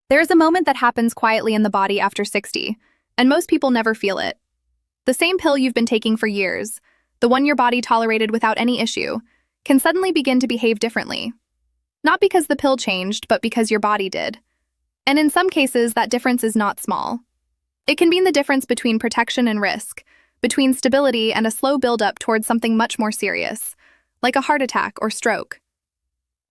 There is a moment that happens quietly in the body after 60, and most people never feel it. The same pill you've been taking for years, the one your body tolerated without any issue, can suddenly begin to behave differently. Not because the pill changed, but because your body did. And in some cases, that difference is not small. It can mean the difference between protection and risk, between stability and a slow buildup towards something much more serious, like a heart attack or stroke.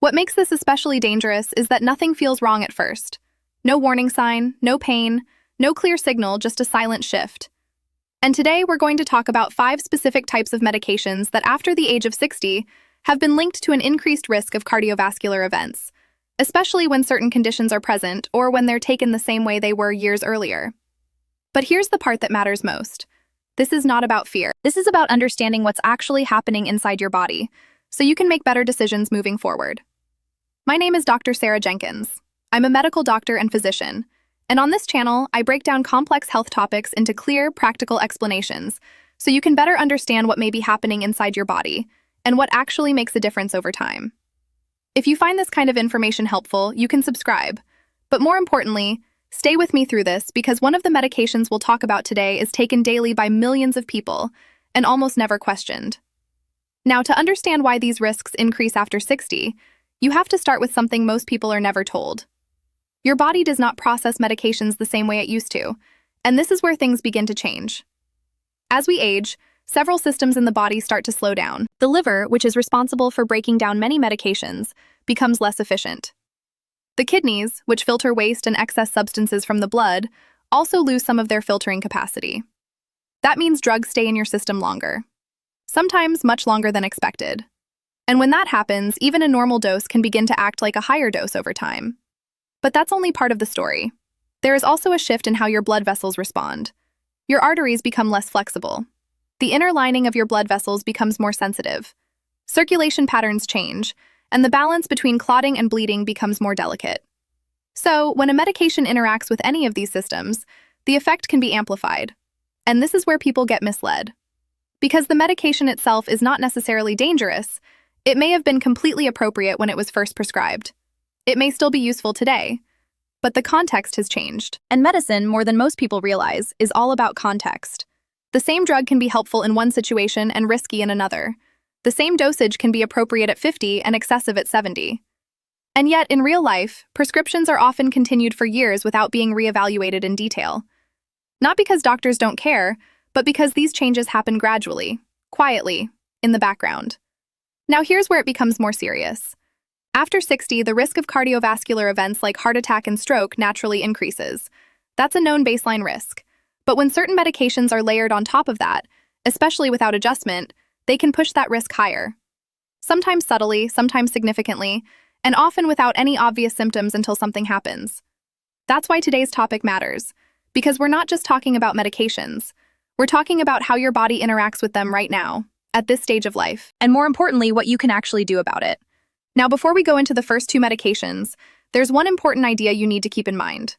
What makes this especially dangerous is that nothing feels wrong at first. No warning sign, no pain, no clear signal, just a silent shift. And today we're going to talk about 5 specific types of medications that after the age of 60 have been linked to an increased risk of cardiovascular events, especially when certain conditions are present or when they're taken the same way they were years earlier. But here's the part that matters most. This is not about fear. This is about understanding what's actually happening inside your body, so you can make better decisions moving forward. My name is Dr. Sarah Jenkins. I'm a medical doctor and physician, and on this channel, I break down complex health topics into clear, practical explanations, so you can better understand what may be happening inside your body and what actually makes a difference over time. If you find this kind of information helpful, you can subscribe. But more importantly, stay with me through this because one of the medications we'll talk about today is taken daily by millions of people and almost never questioned. Now, to understand why these risks increase after 60, you have to start with something most people are never told. Your body does not process medications the same way it used to, and this is where things begin to change. As we age, several systems in the body start to slow down. The liver, which is responsible for breaking down many medications, becomes less efficient. The kidneys, which filter waste and excess substances from the blood, also lose some of their filtering capacity. That means drugs stay in your system longer, sometimes much longer than expected. And when that happens, even a normal dose can begin to act like a higher dose over time. But that's only part of the story. There is also a shift in how your blood vessels respond. Your arteries become less flexible. The inner lining of your blood vessels becomes more sensitive. Circulation patterns change, and the balance between clotting and bleeding becomes more delicate. So, when a medication interacts with any of these systems, the effect can be amplified. And this is where people get misled. Because the medication itself is not necessarily dangerous, it may have been completely appropriate when it was first prescribed. It may still be useful today, but the context has changed. And medicine, more than most people realize, is all about context. The same drug can be helpful in one situation and risky in another. The same dosage can be appropriate at 50 and excessive at 70. And yet, in real life, prescriptions are often continued for years without being reevaluated in detail. Not because doctors don't care, but because these changes happen gradually, quietly, in the background. Now here's where it becomes more serious. After 60, the risk of cardiovascular events like heart attack and stroke naturally increases. That's a known baseline risk. But when certain medications are layered on top of that, especially without adjustment, they can push that risk higher. Sometimes subtly, sometimes significantly, and often without any obvious symptoms until something happens. That's why today's topic matters, because we're not just talking about medications. We're talking about how your body interacts with them right now, at this stage of life, and more importantly, what you can actually do about it. Now, before we go into the first 2 medications, there's one important idea you need to keep in mind.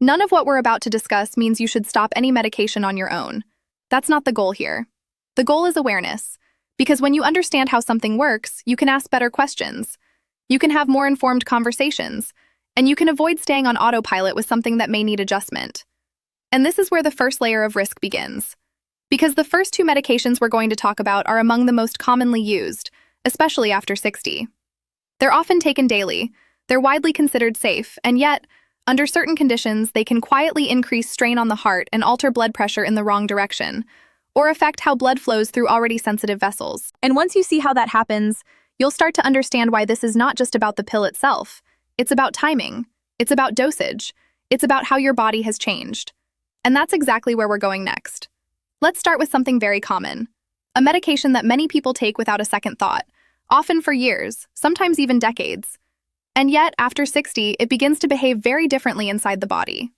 None of what we're about to discuss means you should stop any medication on your own. That's not the goal here. The goal is awareness, because when you understand how something works, you can ask better questions. You can have more informed conversations, and you can avoid staying on autopilot with something that may need adjustment. And this is where the first layer of risk begins. Because the first 2 medications we're going to talk about are among the most commonly used, especially after 60. They're often taken daily, they're widely considered safe, and yet, under certain conditions, they can quietly increase strain on the heart and alter blood pressure in the wrong direction, or affect how blood flows through already sensitive vessels. And once you see how that happens, you'll start to understand why this is not just about the pill itself. It's about timing, it's about dosage, it's about how your body has changed. And that's exactly where we're going next. Let's start with something very common, a medication that many people take without a second thought, often for years, sometimes even decades. And yet, after 60, it begins to behave very differently inside the body.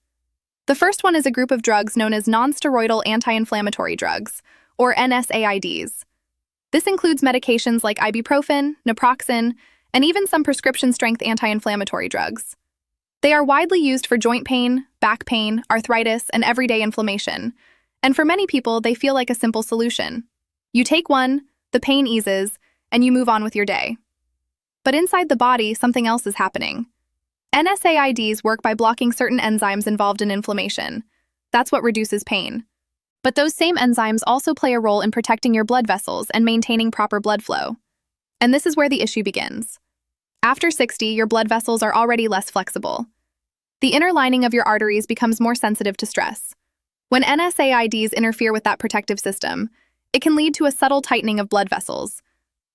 The first one is a group of drugs known as non-steroidal anti-inflammatory drugs, or NSAIDs. This includes medications like ibuprofen, naproxen, and even some prescription-strength anti-inflammatory drugs. They are widely used for joint pain, back pain, arthritis, and everyday inflammation. And for many people, they feel like a simple solution. You take one, the pain eases, and you move on with your day. But inside the body, something else is happening. NSAIDs work by blocking certain enzymes involved in inflammation. That's what reduces pain. But those same enzymes also play a role in protecting your blood vessels and maintaining proper blood flow. And this is where the issue begins. After 60, your blood vessels are already less flexible. The inner lining of your arteries becomes more sensitive to stress. When NSAIDs interfere with that protective system, it can lead to a subtle tightening of blood vessels.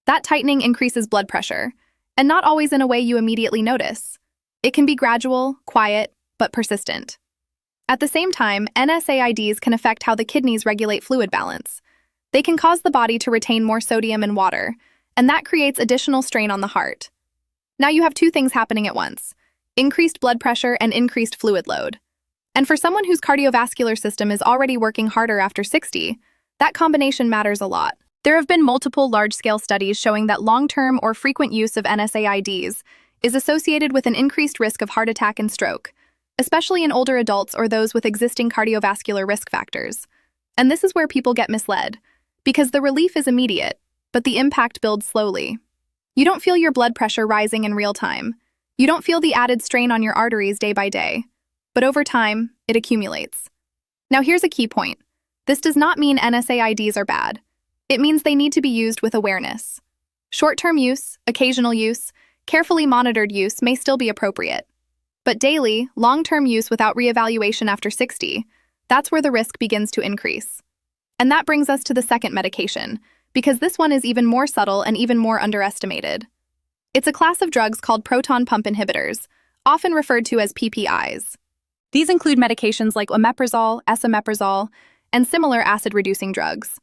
That tightening increases blood pressure, and not always in a way you immediately notice. It can be gradual, quiet, but persistent. At the same time, NSAIDs can affect how the kidneys regulate fluid balance. They can cause the body to retain more sodium and water, and that creates additional strain on the heart. Now you have two things happening at once: increased blood pressure and increased fluid load. And for someone whose cardiovascular system is already working harder after 60, that combination matters a lot. There have been multiple large-scale studies showing that long-term or frequent use of NSAIDs is associated with an increased risk of heart attack and stroke, especially in older adults or those with existing cardiovascular risk factors. And this is where people get misled, because the relief is immediate, but the impact builds slowly. You don't feel your blood pressure rising in real time. You don't feel the added strain on your arteries day by day. But over time, it accumulates. Now here's a key point. This does not mean NSAIDs are bad. It means they need to be used with awareness. Short-term use, occasional use, carefully monitored use may still be appropriate. But daily, long-term use without reevaluation after 60, that's where the risk begins to increase. And that brings us to the second medication, because this one is even more subtle and even more underestimated. It's a class of drugs called proton pump inhibitors, often referred to as PPIs. These include medications like omeprazole, esomeprazole, and similar acid-reducing drugs.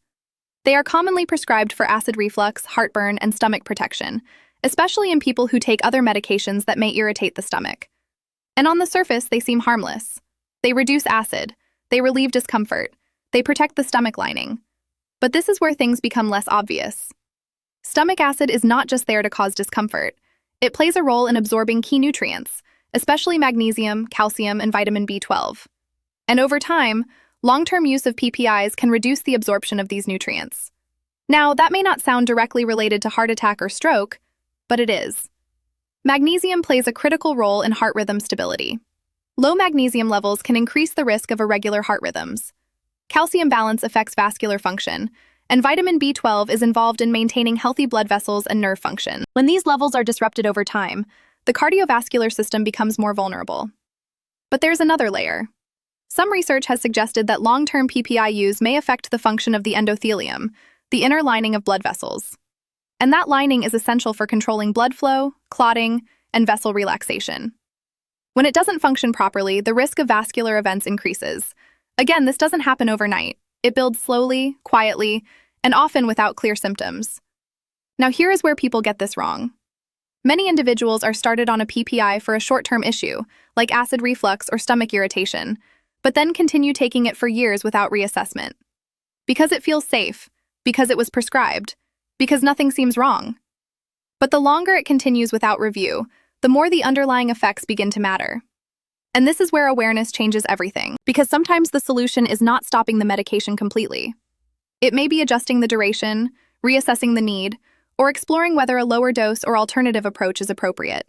They are commonly prescribed for acid reflux, heartburn, and stomach protection, especially in people who take other medications that may irritate the stomach. And on the surface, they seem harmless. They reduce acid, they relieve discomfort, they protect the stomach lining. But this is where things become less obvious. Stomach acid is not just there to cause discomfort. It plays a role in absorbing key nutrients, especially magnesium, calcium, and vitamin B12. And over time, long-term use of PPIs can reduce the absorption of these nutrients. Now, that may not sound directly related to heart attack or stroke, but it is. Magnesium plays a critical role in heart rhythm stability. Low magnesium levels can increase the risk of irregular heart rhythms. Calcium balance affects vascular function, and vitamin B12 is involved in maintaining healthy blood vessels and nerve function. When these levels are disrupted over time, the cardiovascular system becomes more vulnerable. But there's another layer. Some research has suggested that long-term PPI use may affect the function of the endothelium, the inner lining of blood vessels. And that lining is essential for controlling blood flow, clotting, and vessel relaxation. When it doesn't function properly, the risk of vascular events increases. Again, this doesn't happen overnight. It builds slowly, quietly, and often without clear symptoms. Now here is where people get this wrong. Many individuals are started on a PPI for a short-term issue, like acid reflux or stomach irritation, but then continue taking it for years without reassessment. Because it feels safe, because it was prescribed, because nothing seems wrong. But the longer it continues without review, the more the underlying effects begin to matter. And this is where awareness changes everything, because sometimes the solution is not stopping the medication completely. It may be adjusting the duration, reassessing the need, or exploring whether a lower dose or alternative approach is appropriate.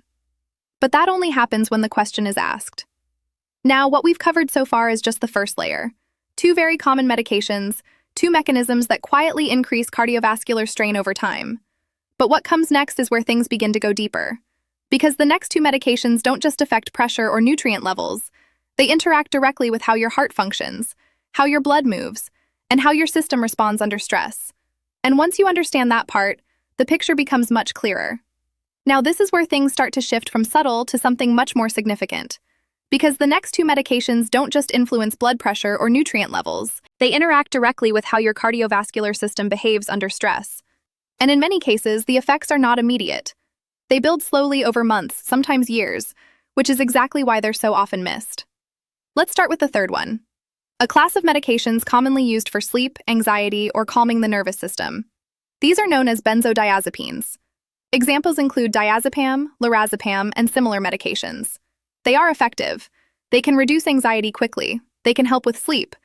But that only happens when the question is asked. Now, what we've covered so far is just the first layer. Two very common medications, two mechanisms that quietly increase cardiovascular strain over time. But what comes next is where things begin to go deeper. Because the next two medications don't just affect pressure or nutrient levels, they interact directly with how your heart functions, how your blood moves, and how your system responds under stress. And once you understand that part, the picture becomes much clearer. Now, this is where things start to shift from subtle to something much more significant. Because the next two medications don't just influence blood pressure or nutrient levels, they interact directly with how your cardiovascular system behaves under stress. And in many cases, the effects are not immediate. They build slowly over months, sometimes years, which is exactly why they're so often missed. Let's start with the third one. A class of medications commonly used for sleep, anxiety, or calming the nervous system. These are known as benzodiazepines. Examples include diazepam, lorazepam, and similar medications. They are effective. They can reduce anxiety quickly. They can help with sleep.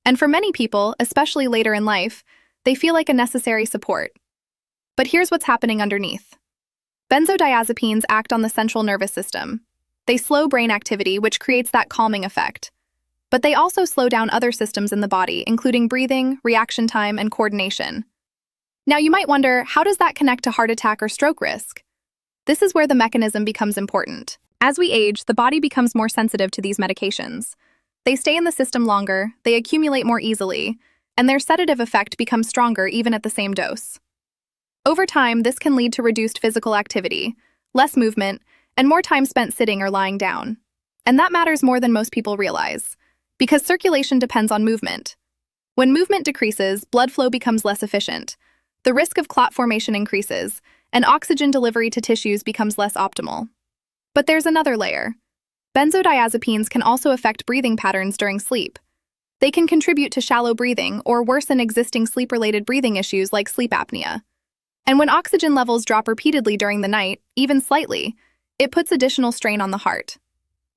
And for many people, especially later in life, they feel like a necessary support. But here's what's happening underneath. Benzodiazepines act on the central nervous system. They slow brain activity, which creates that calming effect. But they also slow down other systems in the body, including breathing, reaction time, and coordination. Now you might wonder, how does that connect to heart attack or stroke risk? This is where the mechanism becomes important. As we age, the body becomes more sensitive to these medications. They stay in the system longer, they accumulate more easily, and their sedative effect becomes stronger even at the same dose. Over time, this can lead to reduced physical activity, less movement, and more time spent sitting or lying down. And that matters more than most people realize, because circulation depends on movement. When movement decreases, blood flow becomes less efficient. The risk of clot formation increases, and oxygen delivery to tissues becomes less optimal. But there's another layer. Benzodiazepines can also affect breathing patterns during sleep. They can contribute to shallow breathing or worsen existing sleep-related breathing issues like sleep apnea. And when oxygen levels drop repeatedly during the night, even slightly, it puts additional strain on the heart.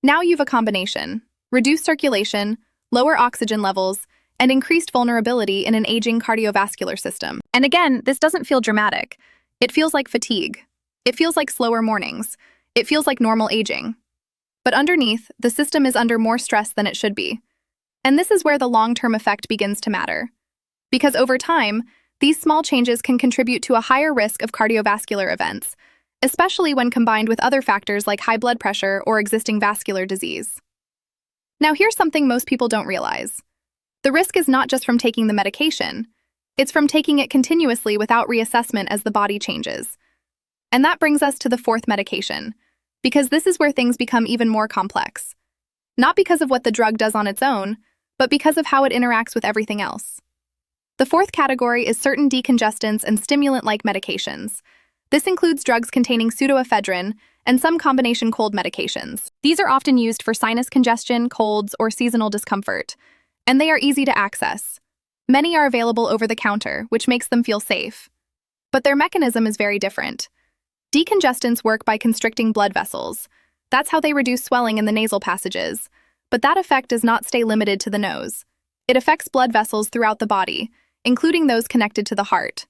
Now you've a combination: reduced circulation, lower oxygen levels, and increased vulnerability in an aging cardiovascular system. And again, this doesn't feel dramatic. It feels like fatigue. It feels like slower mornings. It feels like normal aging. But underneath, the system is under more stress than it should be. And this is where the long-term effect begins to matter. Because over time, these small changes can contribute to a higher risk of cardiovascular events, especially when combined with other factors like high blood pressure or existing vascular disease. Now here's something most people don't realize. The risk is not just from taking the medication, it's from taking it continuously without reassessment as the body changes. And that brings us to the fourth medication, because this is where things become even more complex. Not because of what the drug does on its own, but because of how it interacts with everything else. The fourth category is certain decongestants and stimulant-like medications. This includes drugs containing pseudoephedrine and some combination cold medications. These are often used for sinus congestion, colds, or seasonal discomfort, and they are easy to access. Many are available over the counter, which makes them feel safe. But their mechanism is very different. Decongestants work by constricting blood vessels. That's how they reduce swelling in the nasal passages. But that effect does not stay limited to the nose. It affects blood vessels throughout the body, including those connected to the heart.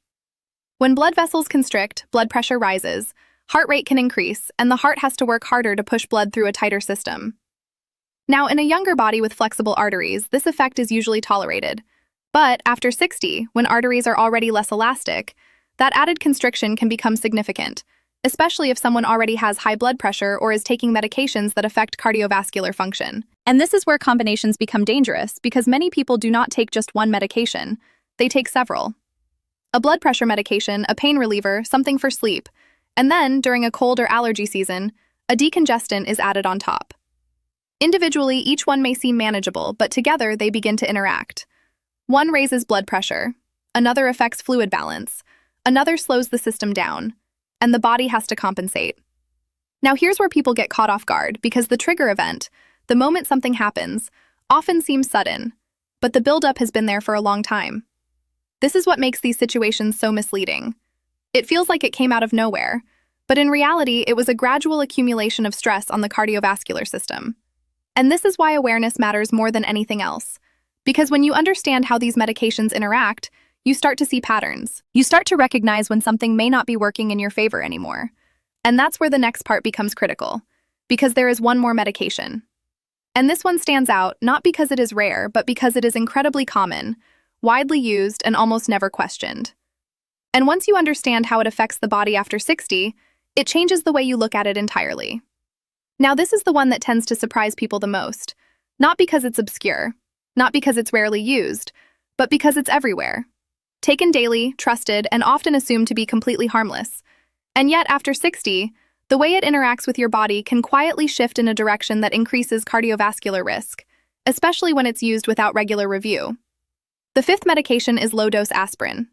When blood vessels constrict, blood pressure rises, heart rate can increase, and the heart has to work harder to push blood through a tighter system. Now, in a younger body with flexible arteries, this effect is usually tolerated. But after 60, when arteries are already less elastic, that added constriction can become significant, especially if someone already has high blood pressure or is taking medications that affect cardiovascular function. And this is where combinations become dangerous, because many people do not take just one medication, they take several. A blood pressure medication, a pain reliever, something for sleep, and then, during a cold or allergy season, a decongestant is added on top. Individually, each one may seem manageable, but together they begin to interact. One raises blood pressure, another affects fluid balance, another slows the system down, and the body has to compensate. Now here's where people get caught off guard, because the trigger event, the moment something happens, often seems sudden, but the buildup has been there for a long time. This is what makes these situations so misleading. It feels like it came out of nowhere, but in reality, it was a gradual accumulation of stress on the cardiovascular system. And this is why awareness matters more than anything else. Because when you understand how these medications interact, you start to see patterns. You start to recognize when something may not be working in your favor anymore. And that's where the next part becomes critical, because there is one more medication. And this one stands out not because it is rare, but because it is incredibly common, widely used, and almost never questioned. And once you understand how it affects the body after 60, it changes the way you look at it entirely. Now, this is the one that tends to surprise people the most, not because it's obscure, not because it's rarely used, but because it's everywhere. Taken daily, trusted, and often assumed to be completely harmless. And yet, after 60, the way it interacts with your body can quietly shift in a direction that increases cardiovascular risk, especially when it's used without regular review. The fifth medication is low-dose aspirin.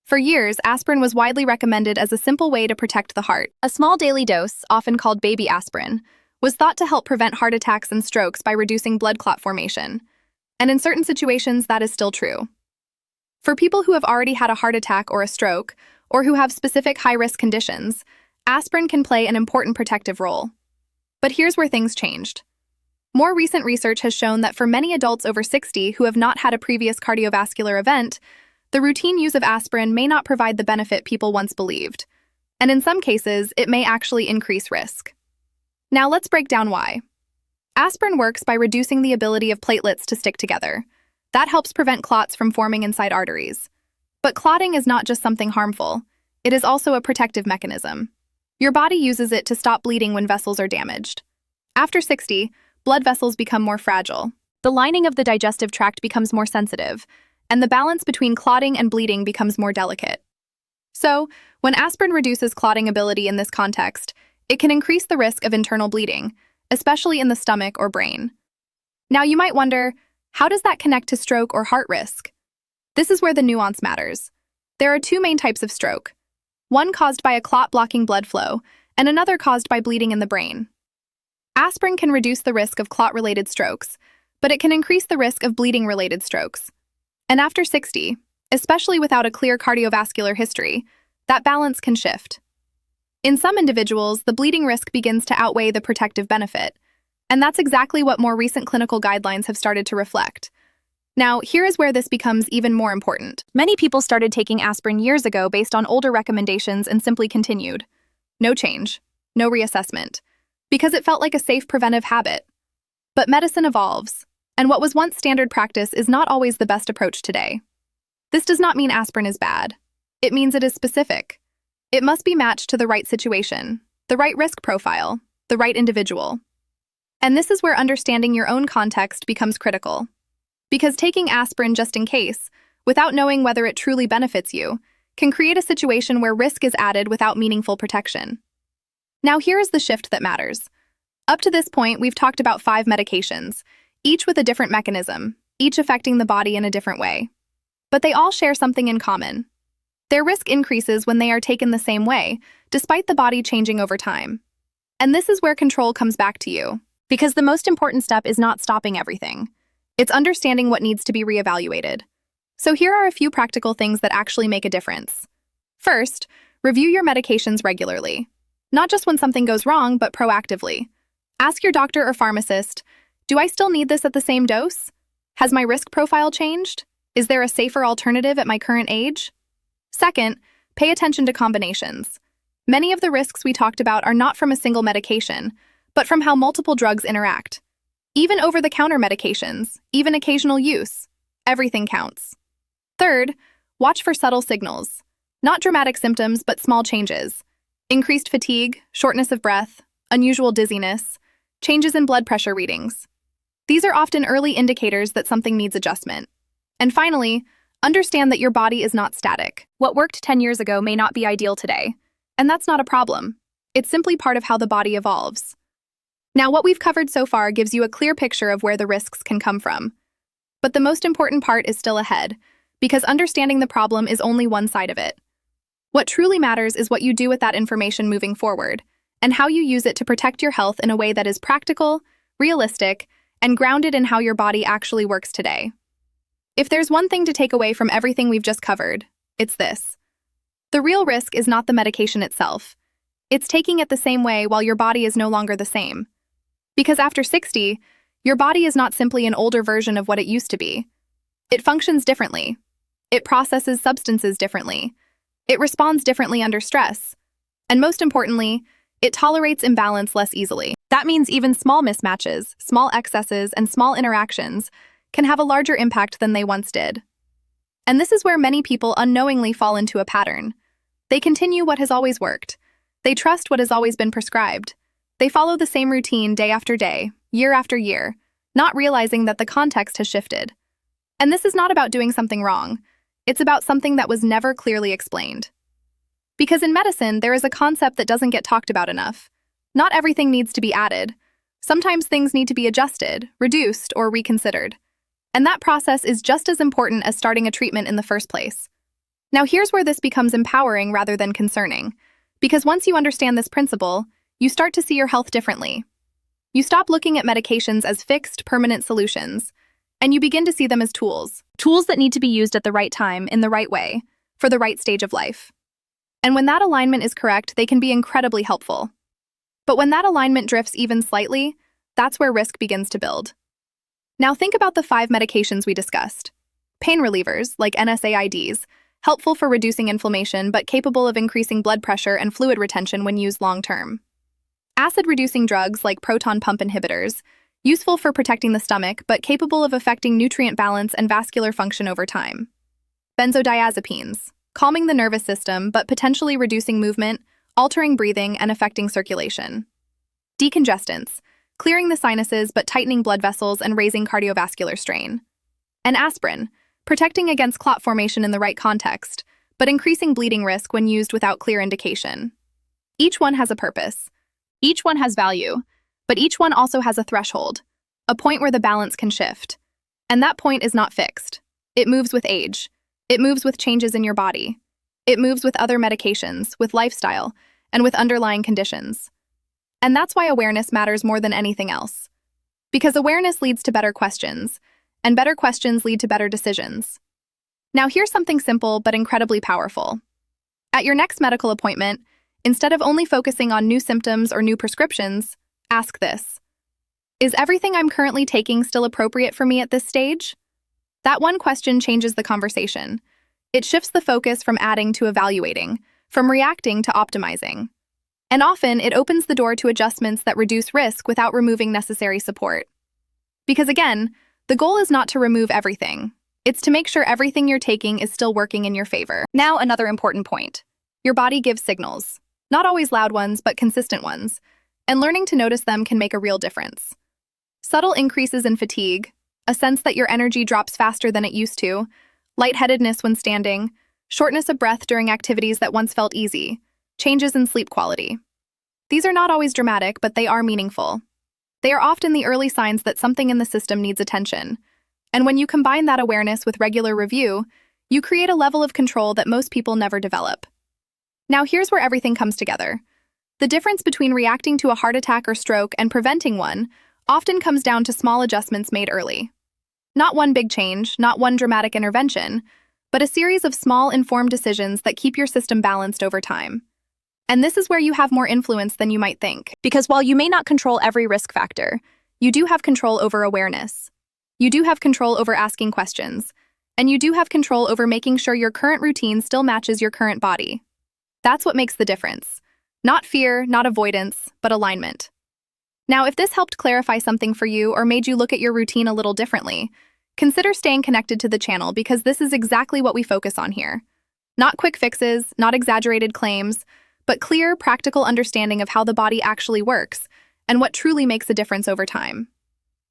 For years, aspirin was widely recommended as a simple way to protect the heart. A small daily dose, often called baby aspirin, was thought to help prevent heart attacks and strokes by reducing blood clot formation. And in certain situations, that is still true. For people who have already had a heart attack or a stroke, or who have specific high-risk conditions, aspirin can play an important protective role. But here's where things changed. More recent research has shown that for many adults over 60 who have not had a previous cardiovascular event, the routine use of aspirin may not provide the benefit people once believed. And in some cases, it may actually increase risk. Now let's break down why. Aspirin works by reducing the ability of platelets to stick together. That helps prevent clots from forming inside arteries. But clotting is not just something harmful. It is also a protective mechanism. Your body uses it to stop bleeding when vessels are damaged. After 60, blood vessels become more fragile. The lining of the digestive tract becomes more sensitive, and the balance between clotting and bleeding becomes more delicate. So, when aspirin reduces clotting ability in this context, it can increase the risk of internal bleeding, especially in the stomach or brain. Now you might wonder, how does that connect to stroke or heart risk? This is where the nuance matters. There are two main types of stroke. One caused by a clot blocking blood flow, and another caused by bleeding in the brain. Aspirin can reduce the risk of clot-related strokes, but it can increase the risk of bleeding-related strokes. And after 60, especially without a clear cardiovascular history, that balance can shift. In some individuals, the bleeding risk begins to outweigh the protective benefit, and that's exactly what more recent clinical guidelines have started to reflect. Now, here is where this becomes even more important. Many people started taking aspirin years ago based on older recommendations and simply continued. No change, no reassessment, because it felt like a safe preventive habit. But medicine evolves, and what was once standard practice is not always the best approach today. This does not mean aspirin is bad. It means it is specific. It must be matched to the right situation, the right risk profile, the right individual. And this is where understanding your own context becomes critical. Because taking aspirin just in case, without knowing whether it truly benefits you, can create a situation where risk is added without meaningful protection. Now here is the shift that matters. Up to this point, we've talked about 5 medications, each with a different mechanism, each affecting the body in a different way. But they all share something in common. Their risk increases when they are taken the same way, despite the body changing over time. And this is where control comes back to you, because the most important step is not stopping everything. It's understanding what needs to be reevaluated. So here are a few practical things that actually make a difference. First, review your medications regularly. Not just when something goes wrong, but proactively. Ask your doctor or pharmacist, do I still need this at the same dose? Has my risk profile changed? Is there a safer alternative at my current age? Second, pay attention to combinations. Many of the risks we talked about are not from a single medication, but from how multiple drugs interact. Even over-the-counter medications, even occasional use, everything counts. Third, watch for subtle signals. Not dramatic symptoms, but small changes. Increased fatigue, shortness of breath, unusual dizziness, changes in blood pressure readings. These are often early indicators that something needs adjustment. And finally, understand that your body is not static. What worked 10 years ago may not be ideal today. And that's not a problem. It's simply part of how the body evolves. Now, what we've covered so far gives you a clear picture of where the risks can come from. But the most important part is still ahead, because understanding the problem is only one side of it. What truly matters is what you do with that information moving forward, and how you use it to protect your health in a way that is practical, realistic, and grounded in how your body actually works today. If there's one thing to take away from everything we've just covered, it's this. The real risk is not the medication itself. It's taking it the same way while your body is no longer the same. Because after 60, your body is not simply an older version of what it used to be. It functions differently. It processes substances differently. It responds differently under stress. And most importantly, it tolerates imbalance less easily. That means even small mismatches, small excesses, and small interactions can have a larger impact than they once did. And this is where many people unknowingly fall into a pattern. They continue what has always worked. They trust what has always been prescribed. They follow the same routine day after day, year after year, not realizing that the context has shifted. And this is not about doing something wrong. It's about something that was never clearly explained. Because in medicine, there is a concept that doesn't get talked about enough. Not everything needs to be added. Sometimes things need to be adjusted, reduced, or reconsidered. And that process is just as important as starting a treatment in the first place. Now here's where this becomes empowering rather than concerning. Because once you understand this principle, you start to see your health differently. You stop looking at medications as fixed, permanent solutions, and you begin to see them as tools. Tools that need to be used at the right time, in the right way, for the right stage of life. And when that alignment is correct, they can be incredibly helpful. But when that alignment drifts even slightly, that's where risk begins to build. Now think about the 5 medications we discussed. Pain relievers, like NSAIDs, helpful for reducing inflammation but capable of increasing blood pressure and fluid retention when used long-term. Acid-reducing drugs like proton pump inhibitors, useful for protecting the stomach but capable of affecting nutrient balance and vascular function over time. Benzodiazepines, calming the nervous system but potentially reducing movement, altering breathing, and affecting circulation. Decongestants, clearing the sinuses but tightening blood vessels and raising cardiovascular strain. And aspirin, protecting against clot formation in the right context, but increasing bleeding risk when used without clear indication. Each one has a purpose. Each one has value, but each one also has a threshold, a point where the balance can shift. And that point is not fixed. It moves with age. It moves with changes in your body. It moves with other medications, with lifestyle, and with underlying conditions. And that's why awareness matters more than anything else. Because awareness leads to better questions, and better questions lead to better decisions. Now here's something simple but incredibly powerful. At your next medical appointment, instead of only focusing on new symptoms or new prescriptions, ask this: is everything I'm currently taking still appropriate for me at this stage? That one question changes the conversation. It shifts the focus from adding to evaluating, from reacting to optimizing. And often, it opens the door to adjustments that reduce risk without removing necessary support. Because again, the goal is not to remove everything. It's to make sure everything you're taking is still working in your favor. Now, another important point. Your body gives signals. Not always loud ones, but consistent ones. And learning to notice them can make a real difference. Subtle increases in fatigue, a sense that your energy drops faster than it used to, lightheadedness when standing, shortness of breath during activities that once felt easy, changes in sleep quality. These are not always dramatic, but they are meaningful. They are often the early signs that something in the system needs attention. And when you combine that awareness with regular review, you create a level of control that most people never develop. Now here's where everything comes together. The difference between reacting to a heart attack or stroke and preventing one often comes down to small adjustments made early. Not one big change, not one dramatic intervention, but a series of small, informed decisions that keep your system balanced over time. And this is where you have more influence than you might think. Because while you may not control every risk factor, you do have control over awareness. You do have control over asking questions. And you do have control over making sure your current routine still matches your current body. That's what makes the difference. Not fear, not avoidance, but alignment. Now, if this helped clarify something for you or made you look at your routine a little differently, consider staying connected to the channel because this is exactly what we focus on here. Not quick fixes, not exaggerated claims, but clear, practical understanding of how the body actually works and what truly makes a difference over time.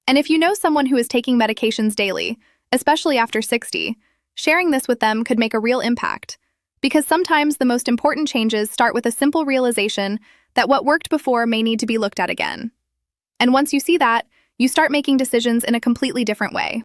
And if you know someone who is taking medications daily, especially after 60, sharing this with them could make a real impact. Because sometimes the most important changes start with a simple realization that what worked before may need to be looked at again. And once you see that, you start making decisions in a completely different way.